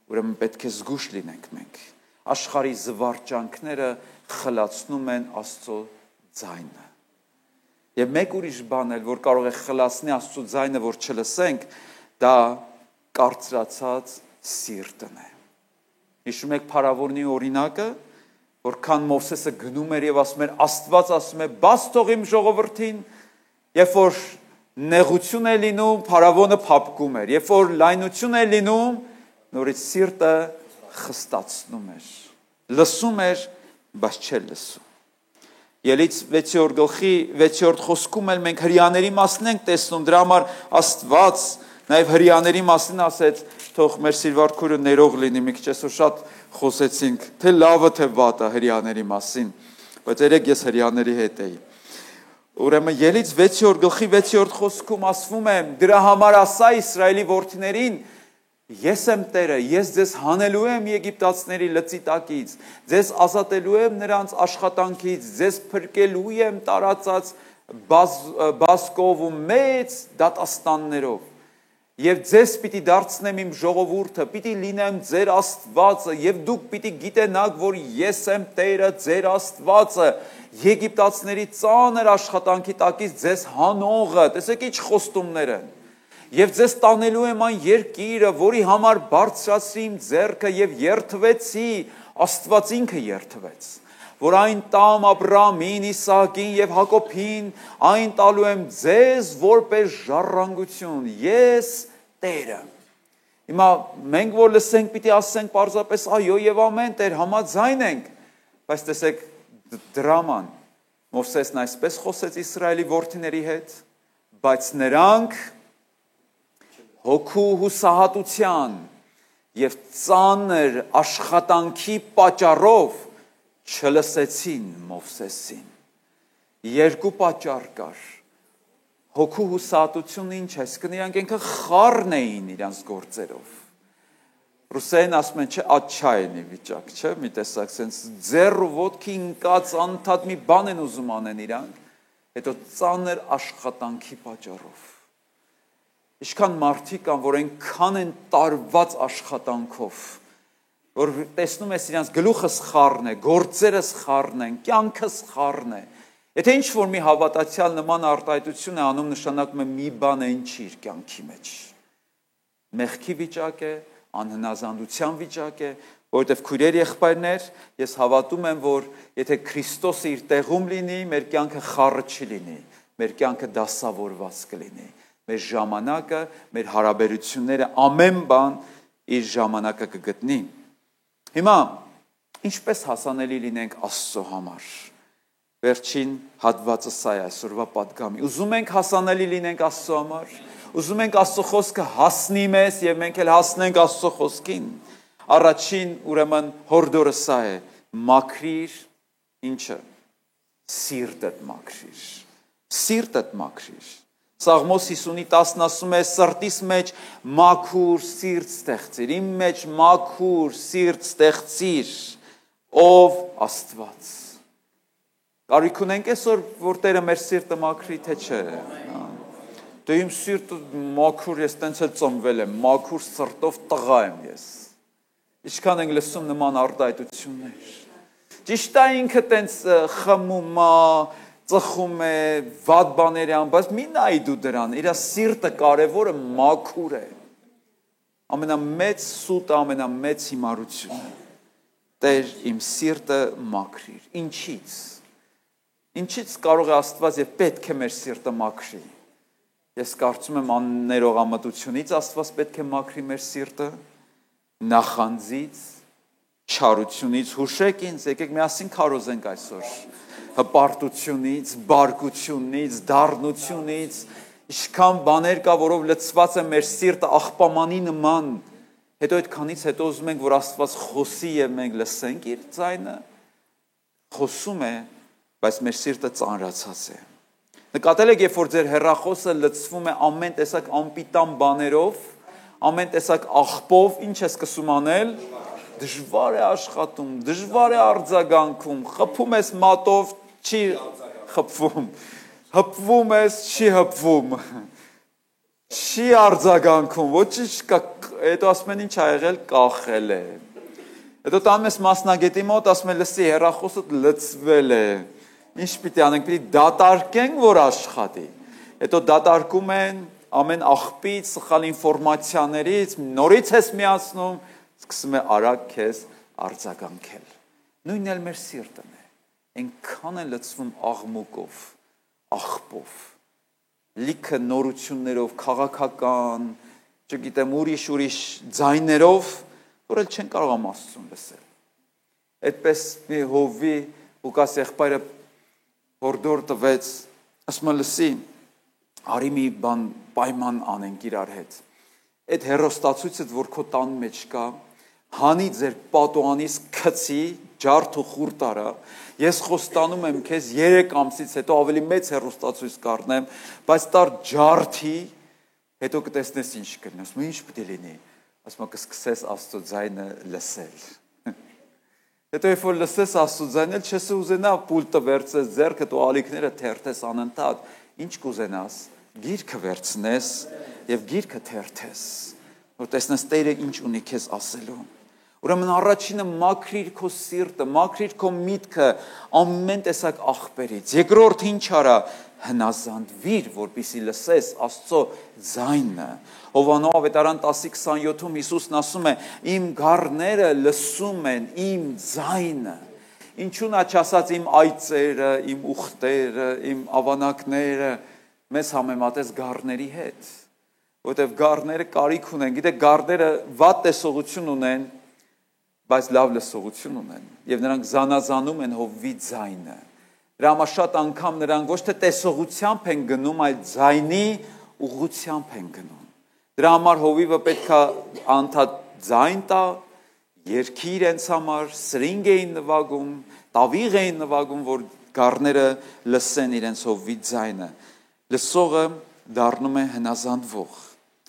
Ուրեմն պետք է զգուշ լինենք մենք։ Աշխարհի զվարճանքները խլացնում են Աստծո ձայնը։ Եվ մեկ ուրիշ բան էլ, որ կարող է խլացնի Աստծո ձայնը, որ չլսենք, դա կարծրացած սիրտն է։ Հիշում եք փարավոնի օրինակը, որքան Մովսեսը գնում էր եւ ասում էր, Աստված ասում է, բաց թող իմ ժողովրդին, երբ որ նեղություն է լինում, փարավոնը փափկում էր, երբ որ լայնություն է լինում, նորից սիրտը խստացնում էր, լսում էր, բայց չէր լսում։ Ելից 6-րդ գլխի 6-րդ խոսքում էլ մենք հրյաների մասն ենք տեսնում, դրա համար Աստված նաև հրյաների մասին ասեց, թող մեր Սիլվար քույրը ներող լինի, մի քիչ այսօր շատ խոսեցինք, թե լավը թե վատը հրյաների մասին, բայց երեք ես հրյաների հետ էի, Ուրեմն Ելից 6-րդ գլխի 6-րդ խոսքում ասվում է դրա համար ասա Իսրայելի որդիներին ես եմ Տերը, ես ձեզ հանելու եմ եգիպտացիների լծի տակից, ձեզ ազատելու եմ նրանց աշխատանքից, ձեզ փրկելու եմ տարածած բազկով ու մեծ դատաստաններով եւ ձեզ պիտի դարձնեմ իմ ժողովուրդը, պիտի լինեմ ձեր Աստվածը եւ դուք պիտի գիտենաք, որ ես եմ Տերը, ձեր Աստվածը, եգիպտացիների ծանր աշխատանքի տակից ձեզ հանողը, տեսեք ինչ խոստումներ են։ Եվ ձեզ տանելու եմ այն երկիրը, որի համար բարձրացրի իմ ձեռքը եւ երթվեցի, Աստված ինքը երթվեց, որ այն տամ Աբրամին, Իսահակին եւ Հակոբին, այն տալու եմ ձեզ որպես ժառանգություն, ես Տերը։ Հիմա մենք որ լսենք, պիտի ասենք պարզապես այո եւ ամեն, Տեր, համաձայն ենք, բայց տեսեք դրաման, Մովսեսն այսպես խոսեց Իսրայելի որդիների հետ, բայց նրանք հոգու հուսահատության եւ ծանր աշխատանքի պատճառով չլսեցին Մովսեսին։ Երկու պատճառ կար։ Հոգու հուսահատությունը ինչ է, նրանք ինքը խառն էին իրանց գործերով։ Ռուսերեն ասում են, չէ, աչայնի վիճակ, չէ, մի տեսակ sense ձեռու ոտքի ընկած անընդհատ մի բան են ուզում անեն իրանք, հետո ծանր աշխատանքի պատճառով։ Ինչքան մարդիկ կան, որ այնքան են տարված աշխատանքով, որ տեսնում ես իրանց գլուխը սխառն է, գործերը սխառն են, կյանքը սխառն է։ Եթե ինչ-որ մի հավատացյալ նման արտահայտություն է անում, նշանակում է մի բան են չի իր կյանքի մեջ։ Մեղքի վիճակ է, անհնազանդության վիճակ է, որովհետև քույրեր եղբայրներ, ես հավատում եմ, որ եթե Քրիստոսը իր տեղում լինի, մեր կյանքը խառը չի լինի, մեր կյանքը դասավորված կլինի։ Մեր ժամանակը, մեր հարաբերությունները, ամեն բան իր ժամանակը կգտնի։ Հիմա, ինչպես հասանելի լինենք Աստծո համար։ Վերջին հատվածը սա է այսօրվա պատգամի։ Ուզում ենք հասանելի լինենք Աստծո համար, ուզում ենք Աստծո խոսքը հասնի մեզ եւ մենք էլ հասնենք Աստծո խոսքին։ Առաջին ուրեմն հորդորը սա է. մաքրիր ինչը սիրտդ մաքրիր։ Սիրտդ մաքրիր։ Սաղմոս 50:10 ասում է սրտիս մեջ մաքուր սիրտ ստեղծիր, իմ մեջ մաքուր սիրտ ստեղծիր, ով Աստված։ Կարիք ունենք այսօր, որ Տերը մեր սիրտը մաքրի, թե չէ։ Դե իմ սիրտը մաքուր, ես տենց էլ ծնվել եմ, մաքուր սրտով տղա եմ ես։ Ինչքան ենք լսում նման արտահայտություններ։ Ճիշտ է ինքը տենց խմում է, ծխում է, վատ բաներ ան, բայց մի նայի դու դրան, իր սիրտը կարևորը մաքուր է։ Ամենամեծ սուտը, ամենամեծ հիմարությունը։ Տեր իմ սիրտը մաքրիր։ Ինչից։ Ինչից կարող է Աստված եւ պետք է մեր սիրտը մաքրի։ Ես կարծում եմ աններողամտությունից Աստված պետք է մաքրի մեր սիրտը, նախանձից, չարությունից, հուշեք ինձ, եկեք միասին քարոզենք այսօր, հպարտությունից, բարկությունից, դառնությունից, ինչքան բաներ կա, որով լցված է մեր սիրտը աղբամանի նման, հետո այդքանից հետո ուզում ենք, որ Աստված խոսի եւ մենք լսենք իր ձայնը, խոսում է, բայց մեր սիրտը ծանրացած է։ Նկատել եք, երբ որ ձեր հեռախոսը լցվում է ամեն տեսակ անպիտան բաներով, ամեն տեսակ աղբով, ինչ է սկսում անել, դժվար է աշխատում, դժվար է արձագանքում, խփում ես մատով, չի խփվում, հպվում ես, չի հպվում, չի արձագանքում, ոչինչ կա, հետո ասում են ինչ ա եղել, կախել է։ Հետո տանում ես մասնագետի մոտ, ասում են լսի, հեռախոսը լցվել է, ինչ պիտի անենք, պիտի դատարկենք, որ աշխատի։ Հետո դատարկում են ամեն աղբից, սխալ ինֆորմացիաներից, նորից ես միացնում, սկսում է արագ քեզ արձագանքել։ Նույնն էլ մեր սիրտն է։ Այնքան է լցվում աղմուկով, աղբով, լիքը նորություններով, քաղաքական, չգիտեմ, ուրիշ ձայներով, որ էլ չեն կարող Աստծուն լսել։ Այդպես մի հովվի Ղուկաս եղբայրը հորդոր տվեց, ասում է լսի, արի մի բան պայման անենք իրար հետ։ Այդ հեռուստացույցը, որ քո տան մեջ կա, հանի ձեր պատուհանից քցի, ջարդ ու խուր տարա, ես խոստանում եմ քեզ 3 ամսից հետո ավելի մեծ հեռուստացույց կառնեմ, բայց տար ջարդի, հետո կտեսնես ինչ կլինի, ասում ինչ պետք է լինի, ասում կսկսես Աստծո ձայնը լսել։ Հետո երբ որ լսես Աստծո ձայնը, չես ուզենա պուլտը վերցես ձեռքդ ու ալիքները թերթես անընդհատ, ինչ կուզենաս, գիրքը վերցնես եւ գիրքը թերթես, որ տեսնես Տերը ինչ ունի քեզ ասելու։ Ուրեմն առաջինը մաքրիր քո սիրտը, մաքրիր քո միտքը ամեն տեսակ աղբերից։ Երկրորդ ինչ արա, հնազանդվիր, որպեսզի լսես Աստծո ձայնը։ Հովաննես ավետարան 10:27-ում Հիսուսն ասում է. Իմ գառները լսում են իմ ձայնը։ Ինչու նա չասաց իմ այծերը, իմ ուղտերը, իմ ավանակները, մեզ համեմատես գառների հետ, որտեղ գառները կարիք ունեն, գիտեք, գառները վատ տեսողություն ունեն, բայց լավ լսողություն ունեն, եւ նրանք զանազանում են հովվի ձայնը։ Դրա համար շատ անգամ նրանք ոչ թե տեսողությամբ են գնում, այլ ձայնի ուղղությամբ են գնում։ Դրա համար հովիվը պետքա անդադ ձայն տա, երգի իրենց համար, սրինգ էին նվագում, տավիղ էին նվագում, որ գառները լսեն իրենց հովվի ձայնը։ Լսողը դառնում է հնազանդվող։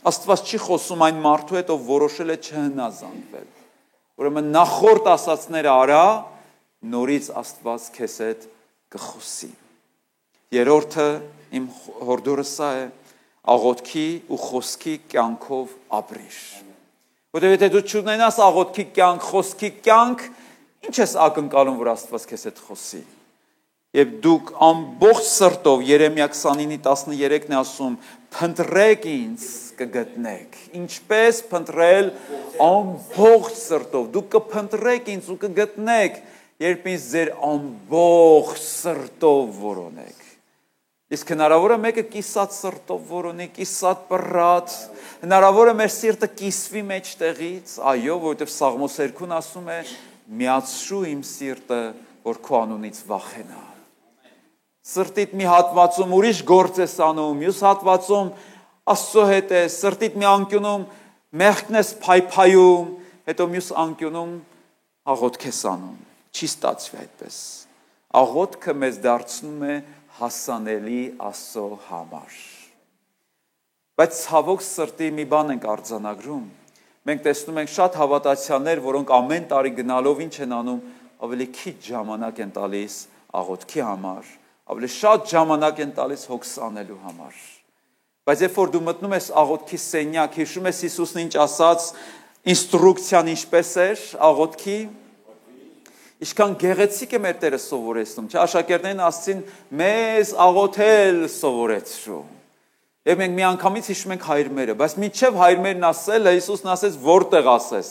Աստված չի խոսում այն մարդու հետ, ով որոշել է չհնազանդվել։ Ուրեմն նախորդ ասածները արա, նորից Աստված քեզ հետ կխոսի։ Երրորդը իմ հորդորը սա է, աղոթքի ու խոսքի կյանքով ապրիր։ Որտեղ եթե դու չունենաս աղոթքի կյանք, խոսքի կյանք, ինչ ես ակնկալում, որ Աստված քեզ հետ խոսի։ Եվ դուք ամբողջ սրտով Երեմիա 29:13-ն է ասում, փնտրեք ինձ կգտնեք։ Ինչպես փնտրել ամբողջ սրտով։ Դուք կփնտրեք ինձ ու կգտնեք, երբ ինձ ձեր ամբողջ սրտով որոնեք։ Իսկ հնարավոր է մեկը կիսատ սրտով որոնի, կիսատ պռատ, հնարավոր է մեր սիրտը կիսվի մեջտեղից, այո, որովհետև Սաղմոս 2-ն ասում է, միացրու իմ սիրտը, որ քո անունից վախենա։ Սրտիդ մի հատվածում ուրիշ գործ ես անում, մյուս հատվածում Աստծո հետ ես, սրտիդ մի անկյունում մեղքն ես փայփայում, հետո մյուս անկյունում աղոթք ես անում։ Չի ստացվի այդպես։ Աղոթքը մեզ դարձնում է հասանելի Աստծո համար։ Բայց ցավոք սրտի մի բան ենք արձանագրում։ Մենք տեսնում ենք շատ հավատացյալներ, որոնք ամեն տարի գնալով ինչ են անում, ավելի քիչ ժամանակ են տալիս աղոթքի համար, ավելի շատ ժամանակ են տալիս հոգս անելու համար։ Բայց երբ որ դու մտնում ես աղոթքի սենյակ, հիշում ես Հիսուսն ինչ ասաց, ինստրուկցիան ինչպես էր աղոթքի, Ինչքան գեղեցիկ է մեր Տերը սովորեցնում, չէ՞, աշակերտներն ասցին մեզ աղոթել սովորեցրու։ Եվ մենք մի անգամից հիշում ենք հայրմերը, բայց մինչև հայրմերն ասելը Հիսուսն ասեց որտեղ ասես։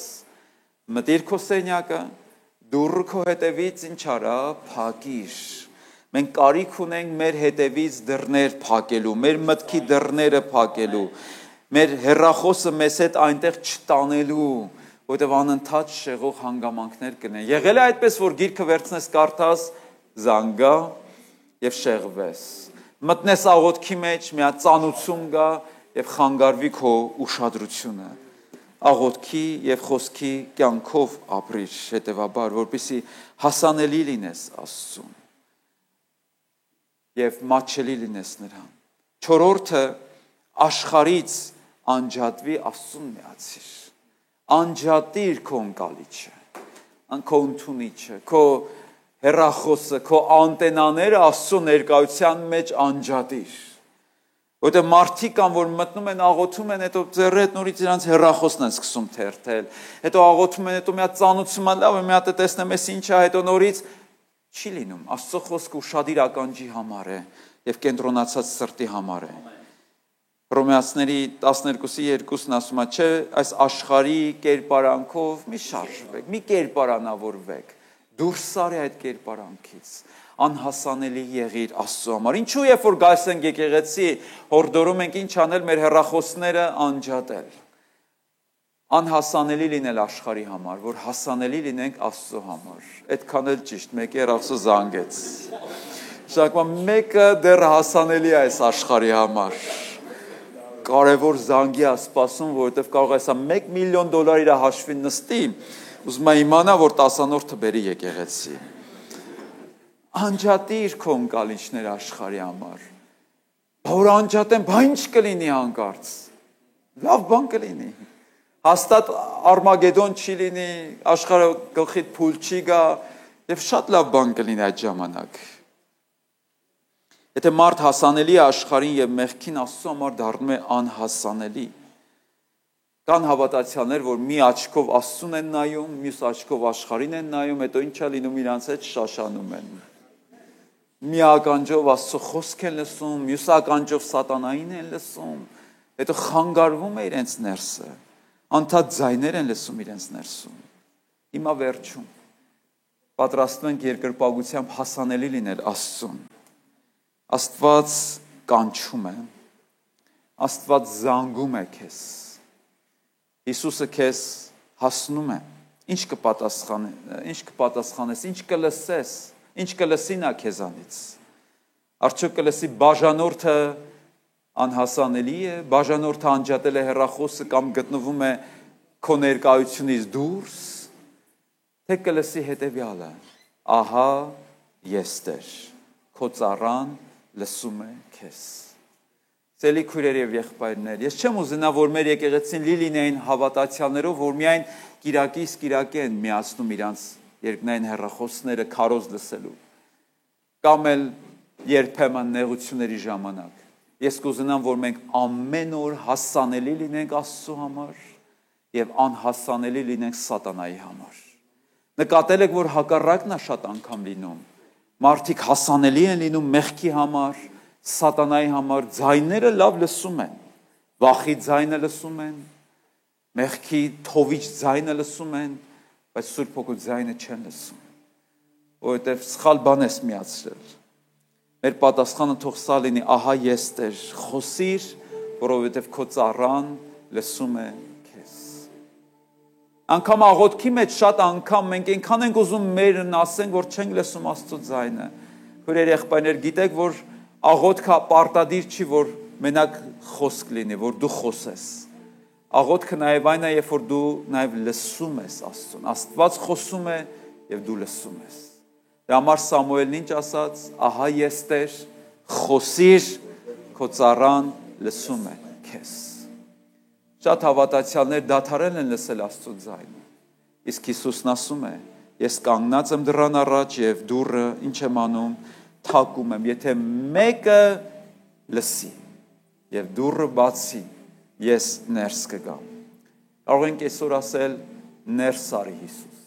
Մտիր քո սենյակը, դուռը քո հետևից ինչ արա, փակիր։ Մենք կարիք ունենք մեր հետևից դռներ փակելու, մեր մտքի դռները փակելու, մեր հեռախոսը մեզ հետ այնտեղ չտանելու, որտեղ անընդհատ շեղող հանգամանքներ կլինեն։ Եղել է այդպես, որ գիրքը վերցնես կարդաս, զանգա եւ շեղվես։ Մտնես աղոթքի մեջ, մի հատ ծանուցում գա եւ խանգարվի քո ուշադրությունը։ Աղոթքի եւ խոսքի կյանքով ապրիր, հետեւաբար, որպեսզի հասանելի լինես Աստծուն եւ մատչելի լինես նրան։ Չորրորդը աշխարից անջատվի Աստծուն միացիր։ Անջատիր քո ընկալիչը, քո ընդունիչը, քո հեռախոսը, քո անտենաները Աստծո ներկայության մեջ անջատիր։ Որտեղ մարդիկ կան, որ մտնում են, աղոթում են, հետո ձեռը հետ նորից իրանց հեռախոսն են սկսում թերթել, հետո աղոթում են, հետո մի հատ ծանուցում են, լավ է, մի հատ տեսնեմ ես ինչ է, հետո նորից չի լինում։ Աստծո խոսքը ուշադիր ականջի համար է եւ կենտրոնացած սրտի համար է։ Հռոմեացիների 12:2-ն ասում է, չէ, այս աշխարհի կերպարանքով մի շարժվեք, մի կերպարանավորվեք, դուրս արի այդ կերպարանքից, անհասանելի եղիր Աստծո համար։ Ինչու երբ որ գալիս ենք եկեղեցի, հորդորում ենք ինչ անել, մեր հեռախոսները անջատել, անհասանելի լինել աշխարհի համար, որ հասանելի լինենք Աստծո համար։ Այդքան էլ ճիշտ, մեկը հեռախոսը զանգեց։ Շակում մեկը դեռ հասանելի է այս աշխարհի համար։ Կարևոր զանգի է սպասում, որովհետև կարող է սա $1 միլիոն իր հաշվին նստի, ուզում եմ իմանա, որ 10-րդը բերի եկեղեցի։ Անջատիր քո ընկալիչներ աշխարհի համար։ Որ անջատեմ, բա ինչ կլինի հանկարծ։ Լավ բան կլինի։ Հաստատ Արմագեդոն չի լինի, աշխարհը գլխիդ փուլ չի գա, եւ շատ լավ բան կլինի այդ ժամանակ։ Եթե մարդ հասանելի է աշխարհին եւ մեղքին Աստծո համար դառնում է անհասանելի։ Կան հավատացյալներ, որ մի աչքով Աստծուն են նայում, մյուս աչքով աշխարհին են նայում, հետո ինչա լինում իրանց հետ շաշանում են։ Մի ականջով Աստծո խոսք են լսում, մյուս ականջով սատանային են լսում, հետո խանգարվում է իրենց ներսը, անդադ ձայներ են լսում իրենց ներսում։ Հիմա վերջում պատրաստվում ենք երկրպագությամբ հասանելի լինել Աստծուն։ Աստված կանչում է, Աստված զանգում է քեզ։ Հիսուսը քեզ հասնում է։ Ինչ կպատասխանես, ինչ կլսես, ինչ կլսի նա քեզանից։ Արդյոք կլսի բաժանորդը անհասանելի է, բաժանորդը անջատել է հեռախոսը կամ գտնվում է քո ներկայությունից դուրս, թե կլսի հետևյալը. ահա ես Տեր, քո ծառան լսում է քեզ։ Սելի քույրեր եւ եղբայրներ, ես չեմ ուզենա, որ մեր եկեղեցին լի լինեին հավատացյալներով, որ միայն կիրակից կիրակ են միացնում իրանց երկնային հեռախոսները քարոզ լսելու, կամ էլ երբեմն նեղությունների ժամանակ։ Ես կուզենամ, որ մենք ամեն օր հասանելի լինենք Աստծո համար եւ անհասանելի լինենք սատանայի համար։ Նկատել եք, որ հակառակն է շատ անգամ լինում։ Մարդիկ հասանելի են լինում մեղքի համար, սատանայի համար, ձայները լավ լսում են, վախի ձայնը լսում են, մեղքի թովիչ ձայնը լսում են, բայց Սուրբ Հոգու ձայնը չեն լսում, որովհետև սխալ բան ես միացրել։ Մեր պատասխանը թող սա լինի, ահա ես Տեր, խոսիր, որովհետև քո ծառան լսում է քեզ։ Անգամ աղոթքի մեջ շատ անգամ մենք այնքան ենք ուզում մերն ասենք, որ չենք լսում Աստծո ձայնը։ Քույրեր, եղբայրներ, գիտեք, որ աղոթքը պարտադիր չի, որ մենակ խոսք լինի, որ դու խոսես։ Աղոթքը նաև այն է, երբ որ դու նաև լսում ես Աստծուն։ Աստված խոսում է եւ դու լսում ես։ Դրա համար Սամուելն ինչ ասաց, ահա ես Տեր, խոսիր, քո ծառան լսում է քեզ։ Շատ հավատացյալներ դադարել են լսել Աստծո ձայնը։ Իսկ Հիսուսն ասում է, ես կանգնած եմ դռան առաջ եւ դուռը ինչ եմ անում, թակում եմ, եթե մեկը լսի եւ դուռը բացի, ես ներս կգամ։ Կարող ենք այսօր ասել, ներս արի Հիսուս,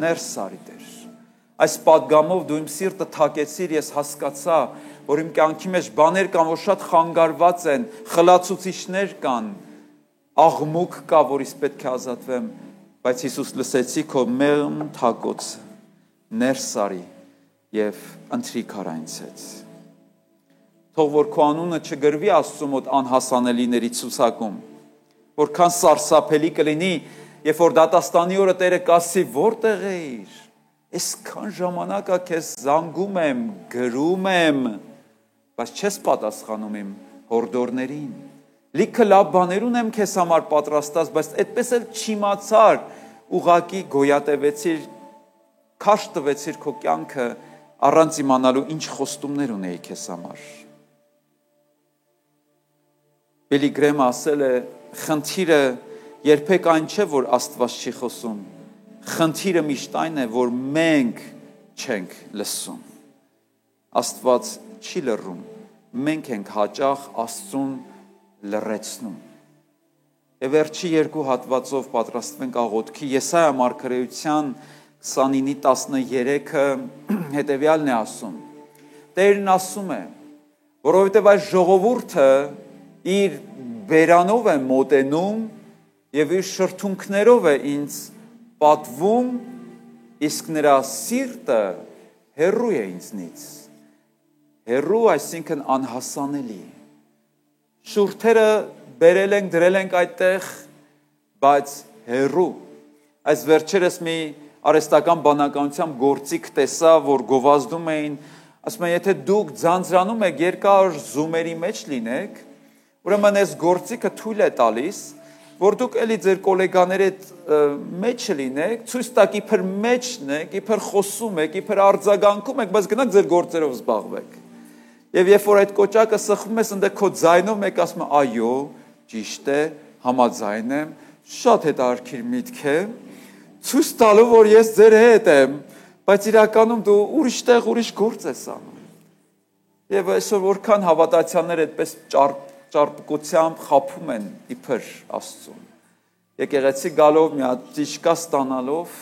ներս արի Տեր։ Այս պատգամով դու իմ սիրտը թակեցիր, ես հասկացա, որ իմ կյանքի մեջ բաներ կան, որ շատ խանգարված են, խլացուցիչներ կան, աղմուկ կա, որից պետք է ազատվեմ, բայց Հիսուս լսեցի քո մեղմ թակոցը, ներս արի եւ ընտրի քար այնց հետ։ Թող որ քո անունը չգրվի Աստծո մոտ անհասանելիների ցուցակում, որքան սարսափելի կլինի, երբ որ դատաստանի օրը Տերը կասի, որտեղ էիր։ Այսքան ժամանակ է քեզ զանգում եմ, գրում եմ, բայց չես պատասխանում իմ հորդորներին։ Լիքը լավ բաներ ունեմ քեզ համար պատրաստած, բայց այդպես էլ չիմացար, ուղակի գոյատևեցիր, քաշ տվեցիր քո կյանքը առանց իմանալու ինչ խոստումներ ունեի քեզ համար։ Բիլի Գրեմը ասել է, խնդիրը երբեք այն չէ, որ Աստված չի խոսում։ Խնդիրը միշտ այն է, որ մենք չենք լսում։ Աստված չի լռում, մենք ենք հաճախ Աստծուն լռեցնում։ Եվ վերջի երկու հատվածով պատրաստվենք աղոթքի, Եսայա մարգարեության 29:13-ը հետևյալն է ասում. Տերն ասում է, որովհետև այս ժողովուրդը իր բերանով է մոտենում եւ իր շրթունքներով է ինձ պատվում, իսկ նրա սիրտը հեռու է ինձնից։ Հեռու, այսինքն անհասանելի։ Շուրթերը բերել ենք, դրել ենք այդտեղ, բայց հեռու։ Այս վերջերս մի արհեստական բանականությամբ գործիք տեսա, որ գովազդում էին, ասում են, եթե դուք ձանձրանում եք երկար զումերի մեջ լինեք, ուրեմն այս գործիքը թույլ է տալիս, որ դուք էլի ձեր գոլեգաների հետ մեջ լինեք, ցույց տակ իբր մեջն եք, իբր խոսում եք, իբր արձագանքում եք, բայց գնաք ձեր գործերով զբաղվեք։ Եվ երբ որ այդ կոճակը սխվում ես, ընդ քո ձայնով մեկ ասում է, այո, ճիշտ է, համաձայն եմ, շատ հետաքրքիր միտք է, ցույց տալու, որ ես ձեր հետ եմ, բայց իրականում դու ուրիշ տեղ ուրիշ գործ ես անում։ Եվ այսօր որքան հավատացյալներ այդպես ճարպկությամբ խափում են իբր Աստծուն։ Եկեղեցի գալով մի հատ ճիշկա ստանալով,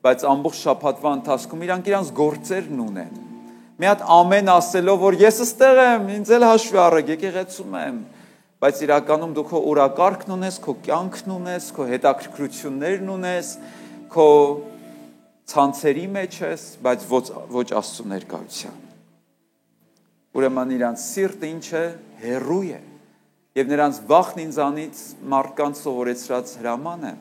բայց ամբողջ շաբաթվա ընթացքում իրանց գործերն ունեն։ Մի հատ ամեն ասելով, որ ես ստեղ եմ, ինձ էլ հաշվի առեք, եկեղեցում եմ, բայց իրականում դու քո օրակարգն ունես, քո կյանքն ունես, քո հետաքրքրություններն ունես, քո ցանցերի մեջ ես, բայց ոչ Աստծո ներկայության։ Ուրեմն իրանց սիրտը ինչ է, հեռու է, եւ նրանց վախն ինձանից մարդկանց սովորեցրած հրաման է։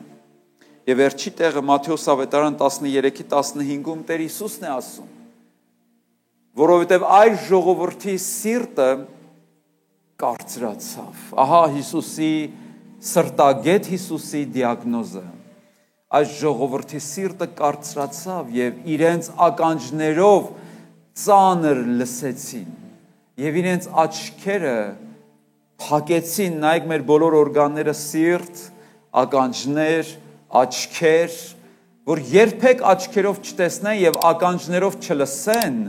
Եվ վերջի տեղը Մատթեոս ավետարան 13:15-ում Տեր Հիսուսն է ասում, որովհետև այս ժողովրդի սիրտը կարծրացավ։ Ահա Հիսուսի սրտագետ Հիսուսի դիագնոզը։ Այս ժողովրդի սիրտը կարծրացավ եւ իրենց ականջներով ծանր լսեցին եւ իրենց աչքերը փակեցին, նայեք մեր բոլոր օրգանները սիրտ, ականջներ, աչքեր, որ երբեք աչքերով չտեսնեն եւ ականջներով չլսեն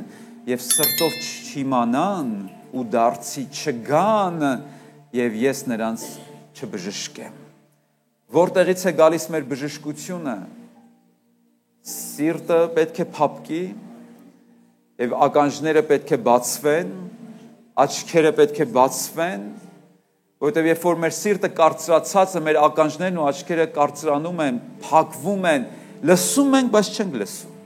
եւ սրտով չիմանան ու դարձի չգան եւ ես նրանց չբժշկեմ։ Որտեղից է գալիս մեր բժշկությունը։ Սիրտը պետք է փափկի եւ ականջները պետք է բացվեն, աչքերը պետք է բացվեն, որովհետեւ երբ որ մեր սիրտը կարծրացած է, մեր ականջներն ու աչքերը կարծրանում են, փակվում են, լսում ենք, բայց չենք լսում։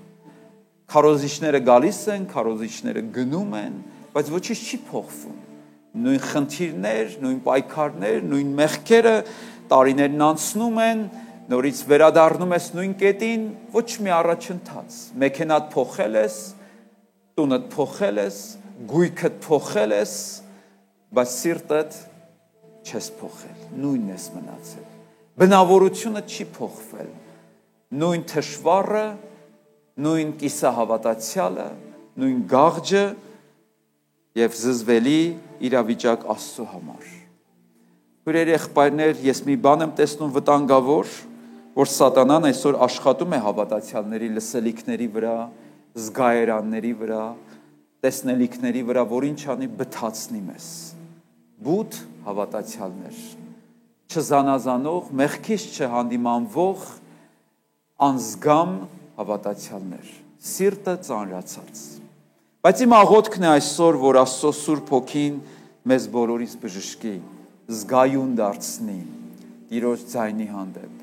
Քարոզիչները գալիս են, քարոզիչները գնում են, բայց ոչինչ չի փոխվում։ Նույն խնդիրներ, նույն պայքարներ, նույն մեղքերը տարիներն անցնում են, նորից վերադառնում ես նույն կետին, ոչ մի առաջընթաց։ Մեքենադ փոխել ես, տունդ փոխել ես, գույքդ փոխել ես, բայց սիրտդ չես փոխել, նույնն ես մնացել։ Բնավորությունը չի փոխվել։ Նույն թշվառը, նույն կիսահավատացյալը, նույն գաղջը եւ զզվելի իրավիճակ Աստծո համար։ Հյուրեր եղբայրներ, ես մի բան եմ տեսնում վտանգավոր, որ սատանան այսօր աշխատում է հավատացյալների լսելիքների վրա, զգայարանների վրա, տեսնելիքների վրա, որ ինչ անի բթացնի մեզ։ Բութ հավատացյալներ, չզանազանող, մեղքից չհանդիմանվող, անզգամ հավատացյալներ, սիրտը ծանրացած։ Բայց իմ աղոթքն է այսօր, որ Աստծո Սուրբ Հոգին մեզ բոլորիս բժշկի, զգայուն դարձնի Տիրոջ ձայնի հանդեպ։